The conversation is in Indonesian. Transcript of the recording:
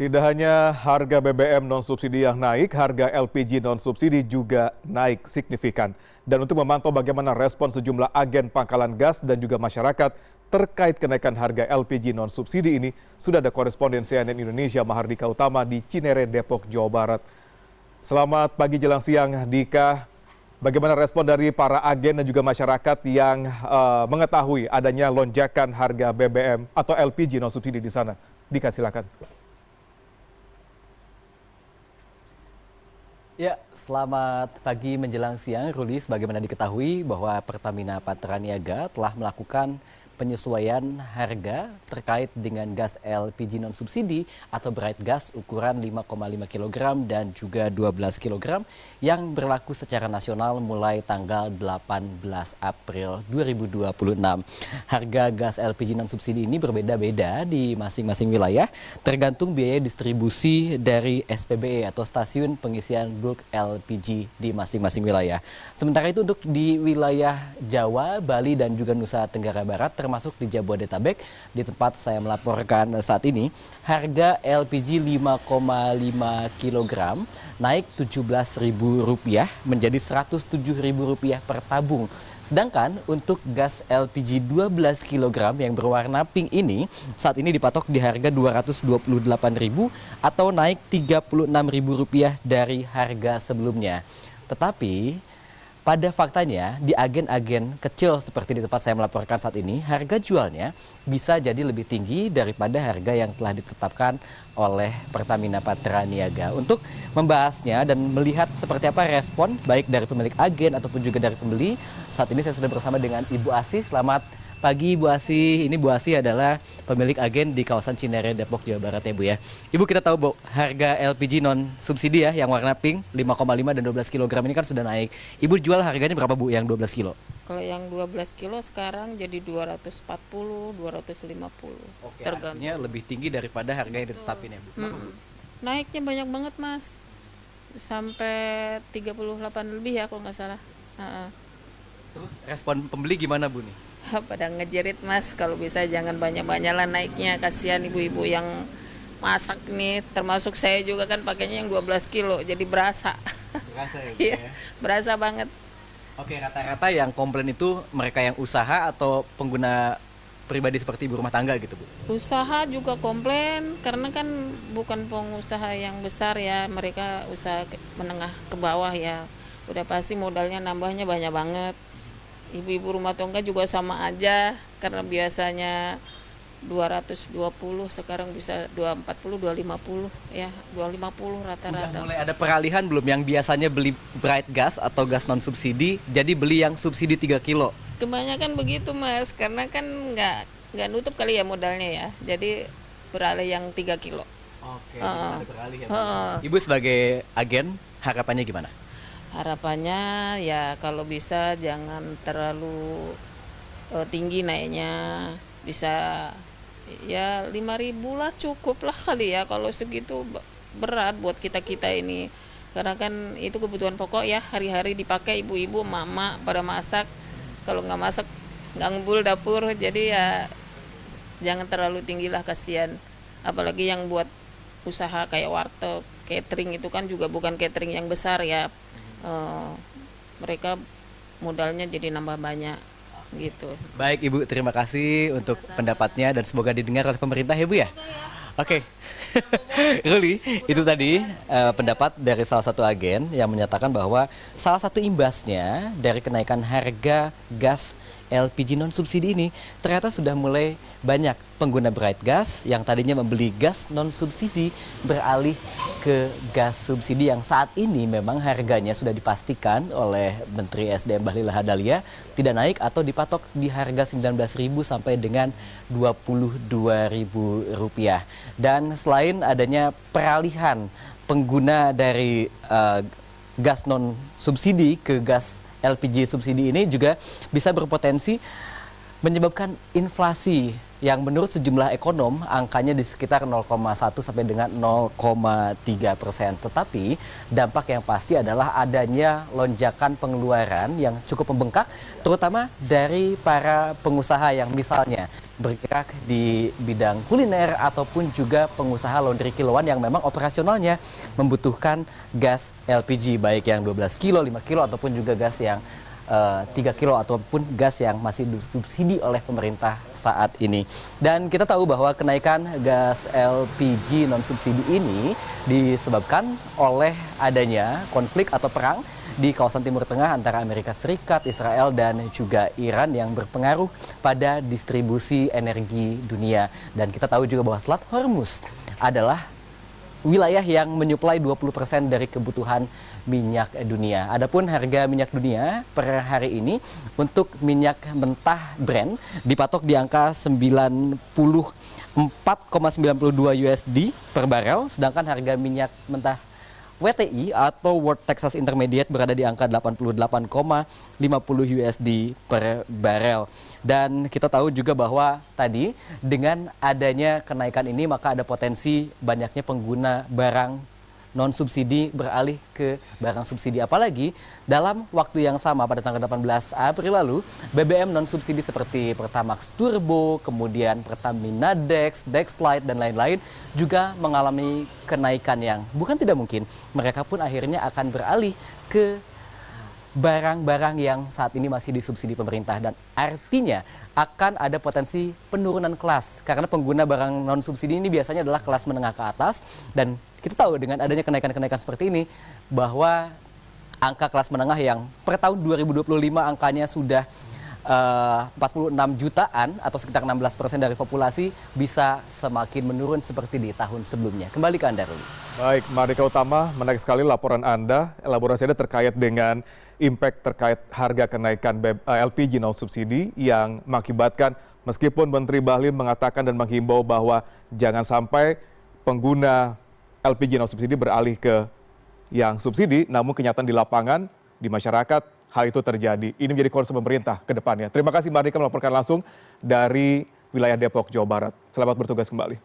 Tidak hanya harga BBM non-subsidi yang naik, harga LPG non-subsidi juga naik signifikan. Dan untuk memantau bagaimana respon sejumlah agen pangkalan gas dan juga masyarakat terkait kenaikan harga LPG non-subsidi ini, sudah ada koresponden CNN Indonesia Mahardika Utama di Cinere, Depok, Jawa Barat. Selamat pagi jelang siang, Dika. Bagaimana respon dari para agen dan juga masyarakat yang mengetahui adanya lonjakan harga BBM atau LPG non-subsidi di sana? Dika, silakan. Ya, selamat pagi menjelang siang, Ruli. Sebagaimana diketahui bahwa Pertamina Patraniaga telah melakukan penyesuaian harga terkait dengan gas LPG non-subsidi atau bright gas ukuran 5,5 kg dan juga 12 kg yang berlaku secara nasional mulai tanggal 18 April 2026. Harga gas LPG non-subsidi ini berbeda-beda di masing-masing wilayah tergantung biaya distribusi dari SPBE atau stasiun pengisian bulk LPG di masing-masing wilayah. Sementara itu untuk di wilayah Jawa, Bali dan juga Nusa Tenggara Barat termasuk di Jabodetabek, di tempat saya melaporkan saat ini, harga LPG 5,5 kg naik Rp17.000 menjadi Rp107.000 per tabung. Sedangkan untuk gas LPG 12 kg yang berwarna pink ini saat ini dipatok di harga Rp228.000 atau naik Rp36.000 dari harga sebelumnya. Tetapi pada faktanya, di agen-agen kecil seperti di tempat saya melaporkan saat ini, harga jualnya bisa jadi lebih tinggi daripada harga yang telah ditetapkan oleh Pertamina Patraniaga. Untuk membahasnya dan melihat seperti apa respon baik dari pemilik agen ataupun juga dari pembeli, saat ini saya sudah bersama dengan Ibu Asih. Selamat pagi Bu Asih. Ini Bu Asih adalah pemilik agen di kawasan Cinere, Depok, Jawa Barat ya Bu ya. Ibu, kita tahu Bu, harga LPG non subsidi ya yang warna pink 5,5 dan 12 kg ini kan sudah naik. Ibu jual harganya berapa Bu yang 12 kilo? Kalau yang 12 kilo sekarang jadi 240, 250. Oke, tergantung. artinya lebih tinggi daripada harga yang ditetapin ya Bu. Naiknya banyak banget Mas. Sampai 38 lebih ya kalau nggak salah. Terus respon pembeli gimana Bu nih? Pada ngejerit Mas, kalau bisa jangan banyak-banyak lah naiknya. Kasihan ibu-ibu yang masak nih, termasuk saya juga kan pakainya yang 12 kilo, jadi berasa. Berasa ya Bu Iya, ya? berasa banget. Oke, rata-rata yang komplain itu mereka yang usaha atau pengguna pribadi seperti ibu rumah tangga gitu Bu? Usaha juga komplain karena kan bukan pengusaha yang besar ya, mereka usaha menengah ke bawah ya. Udah pasti modalnya nambahnya banyak banget. Ibu-ibu rumah tangga juga sama aja, karena biasanya 220 sekarang bisa 240, 250 ya, 250 Udah rata-rata. mulai ada peralihan belum yang biasanya beli bright gas atau gas non subsidi jadi beli yang subsidi 3 kilo? Kebanyakan begitu Mas, karena kan nggak nutup kali ya modalnya ya, jadi beralih yang 3 kilo. Oke, Heeh. ada beralih ya Bu. Heeh. Ibu sebagai agen harapannya gimana? Harapannya ya kalau bisa jangan terlalu tinggi naiknya, bisa ya 5.000 lah, cukup lah kali ya, kalau segitu berat buat kita-kita ini. Karena kan itu kebutuhan pokok ya, hari-hari dipakai ibu-ibu, emak-emak pada masak. Kalau nggak masak nggak ngebul dapur, jadi ya jangan terlalu tinggi lah, kasihan. Apalagi yang buat usaha kayak warteg, catering itu kan juga bukan catering yang besar ya. Mereka modalnya jadi nambah banyak gitu. Baik Ibu, terima kasih untuk pendapatnya dan semoga didengar oleh pemerintah ya Bu ya. Oke. Ruli, itu tadi pendapat dari salah satu agen yang menyatakan bahwa salah satu imbasnya dari kenaikan harga gas LPG non subsidi ini ternyata sudah mulai banyak pengguna bright gas yang tadinya membeli gas non subsidi beralih ke gas subsidi yang saat ini memang harganya sudah dipastikan oleh Menteri SDM Bahlil Lahadalia tidak naik atau dipatok di harga Rp19.000 sampai dengan Rp22.000. Dan selain adanya peralihan pengguna dari gas non subsidi ke gas LPG subsidi ini juga bisa berpotensi menyebabkan inflasi yang menurut sejumlah ekonom angkanya di sekitar 0,1 sampai dengan 0,3%. Tetapi dampak yang pasti adalah adanya lonjakan pengeluaran yang cukup membengkak, terutama dari para pengusaha yang misalnya bergerak di bidang kuliner ataupun juga pengusaha laundry kiloan yang memang operasionalnya membutuhkan gas LPG, baik yang 12 kilo, 5 kilo ataupun juga gas yang 3 kilo ataupun gas yang masih disubsidi oleh pemerintah saat ini. Dan kita tahu bahwa kenaikan gas LPG non subsidi ini disebabkan oleh adanya konflik atau perang di kawasan Timur Tengah antara Amerika Serikat, Israel, dan juga Iran yang berpengaruh pada distribusi energi dunia. Dan kita tahu juga bahwa Selat Hormuz adalah wilayah yang menyuplai 20% dari kebutuhan minyak dunia. Adapun harga minyak dunia per hari ini untuk minyak mentah Brent dipatok di angka 94,92 USD per barel, sedangkan harga minyak mentah WTI atau World Texas Intermediate berada di angka 88,50 USD per barel. Dan kita tahu juga bahwa tadi dengan adanya kenaikan ini maka ada potensi banyaknya pengguna barang non subsidi beralih ke barang subsidi, apalagi dalam waktu yang sama pada tanggal 18 April lalu BBM non subsidi seperti Pertamax Turbo, kemudian Pertamina Dex, Dexlite dan lain-lain juga mengalami kenaikan yang bukan tidak mungkin mereka pun akhirnya akan beralih ke barang-barang yang saat ini masih disubsidi pemerintah, dan artinya akan ada potensi penurunan kelas karena pengguna barang non subsidi ini biasanya adalah kelas menengah ke atas. Dan kita tahu dengan adanya kenaikan-kenaikan seperti ini bahwa angka kelas menengah yang per tahun 2025 angkanya sudah 46 jutaan atau sekitar 16% dari populasi bisa semakin menurun seperti di tahun sebelumnya. Kembali ke Anda, Ruli. Baik, Mardika Utama, menarik sekali laporan Anda. Elaborasi Anda terkait dengan impact terkait harga kenaikan LPG non subsidi yang mengakibatkan meskipun Menteri Bahlil mengatakan dan menghimbau bahwa jangan sampai pengguna LPG non subsidi beralih ke yang subsidi, namun kenyataan di lapangan, di masyarakat, hal itu terjadi. Ini menjadi concern pemerintah ke depannya. Terima kasih Mardika melaporkan langsung dari wilayah Depok, Jawa Barat. Selamat bertugas kembali.